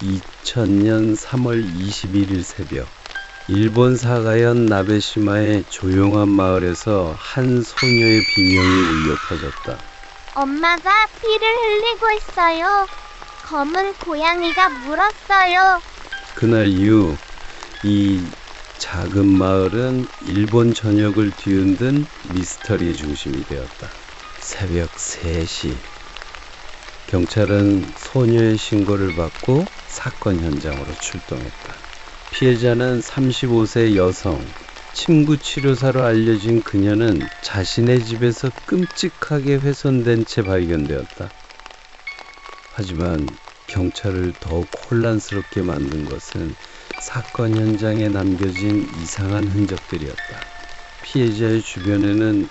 2000년 3월 21일 새벽, 일본 사가현 나베시마의 조용한 마을에서 한 소녀의 비명이 울려 퍼졌다. 엄마가 피를 흘리고 있어요. 검은 고양이가 물었어요. 그날 이후 이 작은 마을은 일본 전역을 뒤흔든 미스터리의 중심이 되었다. 새벽 3시, 경찰은 소녀의 신고를 받고 사건 현장으로 출동했다. 피해자는 35세 여성, 침구 치료사로 알려진 그녀는 자신의 집에서 끔찍하게 훼손된 채 발견되었다. 하지만 경찰을 더욱 혼란스럽게 만든 것은 사건 현장에 남겨진 이상한 흔적들이었다. 피해자의 주변에는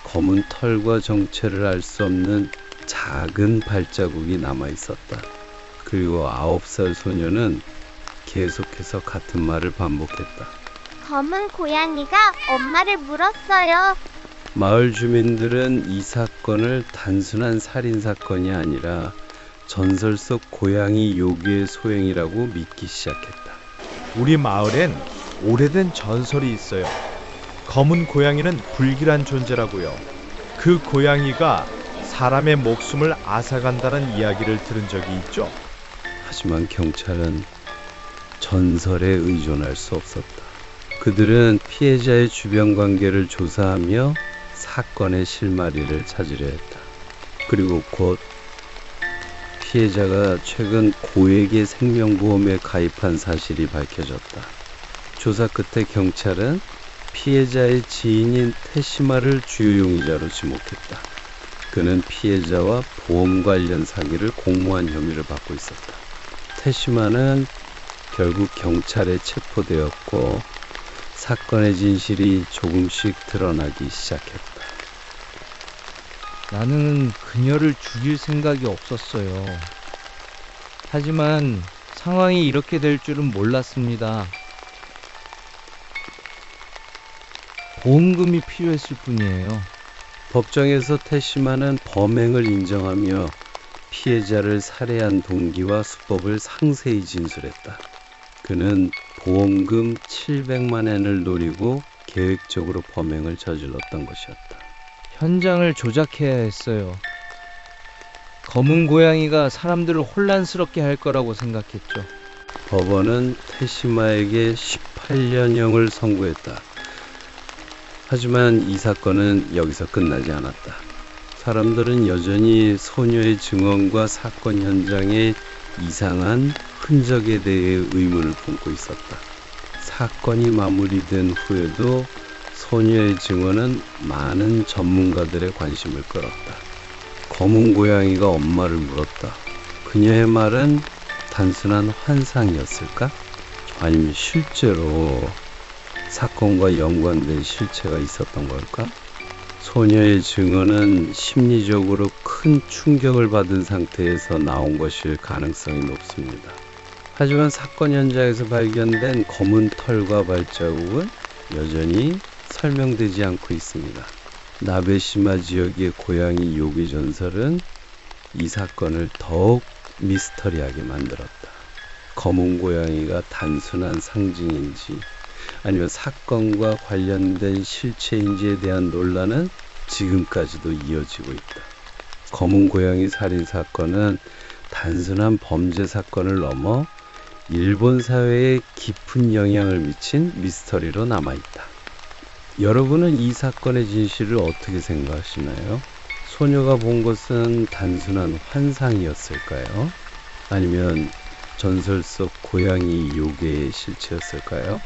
검은 털과 정체를 알 수 없는 작은 발자국이 남아 있었다. 그리고 9살 소녀는 계속해서 같은 말을 반복했다. 검은 고양이가 엄마를 물었어요. 마을 주민들은 이 사건을 단순한 살인사건이 아니라 전설 속 고양이 요괴의 소행이라고 믿기 시작했다. 우리 마을엔 오래된 전설이 있어요. 검은 고양이는 불길한 존재라고요. 그 고양이가 사람의 목숨을 앗아간다는 이야기를 들은 적이 있죠. 하지만 경찰은 전설에 의존할 수 없었다. 그들은 피해자의 주변 관계를 조사하며 사건의 실마리를 찾으려 했다. 그리고 곧 피해자가 최근 고액의 생명보험에 가입한 사실이 밝혀졌다. 조사 끝에 경찰은 피해자의 지인인 테시마를 주요 용의자로 지목했다. 그는 피해자와 보험 관련 사기를 공모한 혐의를 받고 있었다. 테시마는 결국 경찰에 체포되었고 사건의 진실이 조금씩 드러나기 시작했다. 나는 그녀를 죽일 생각이 없었어요. 하지만 상황이 이렇게 될 줄은 몰랐습니다. 보험금이 필요했을 뿐이에요. 법정에서 테시마는 범행을 인정하며 피해자를 살해한 동기와 수법을 상세히 진술했다. 그는 보험금 700만 엔을 노리고 계획적으로 범행을 저질렀던 것이었다. 현장을 조작해야 했어요. 검은 고양이가 사람들을 혼란스럽게 할 거라고 생각했죠. 법원은 테시마에게 18년형을 선고했다. 하지만 이 사건은 여기서 끝나지 않았다. 사람들은 여전히 소녀의 증언과 사건 현장의 이상한 흔적에 대해 의문을 품고 있었다. 사건이 마무리된 후에도 소녀의 증언은 많은 전문가들의 관심을 끌었다. 검은 고양이가 엄마를 물었다. 그녀의 말은 단순한 환상이었을까? 아니면 실제로 사건과 연관된 실체가 있었던 걸까? 소녀의 증언은 심리적으로 큰 충격을 받은 상태에서 나온 것일 가능성이 높습니다. 하지만 사건 현장에서 발견된 검은 털과 발자국은 여전히 설명되지 않고 있습니다. 나베시마 지역의 고양이 요괴 전설은 이 사건을 더욱 미스터리하게 만들었다. 검은 고양이가 단순한 상징인지 아니면 사건과 관련된 실체인지에 대한 논란은 지금까지도 이어지고 있다. 검은 고양이 살인 사건은 단순한 범죄 사건을 넘어 일본 사회에 깊은 영향을 미친 미스터리로 남아있다. 여러분은 이 사건의 진실을 어떻게 생각하시나요? 소녀가 본 것은 단순한 환상이었을까요? 아니면 전설 속 고양이 요괴의 실체였을까요?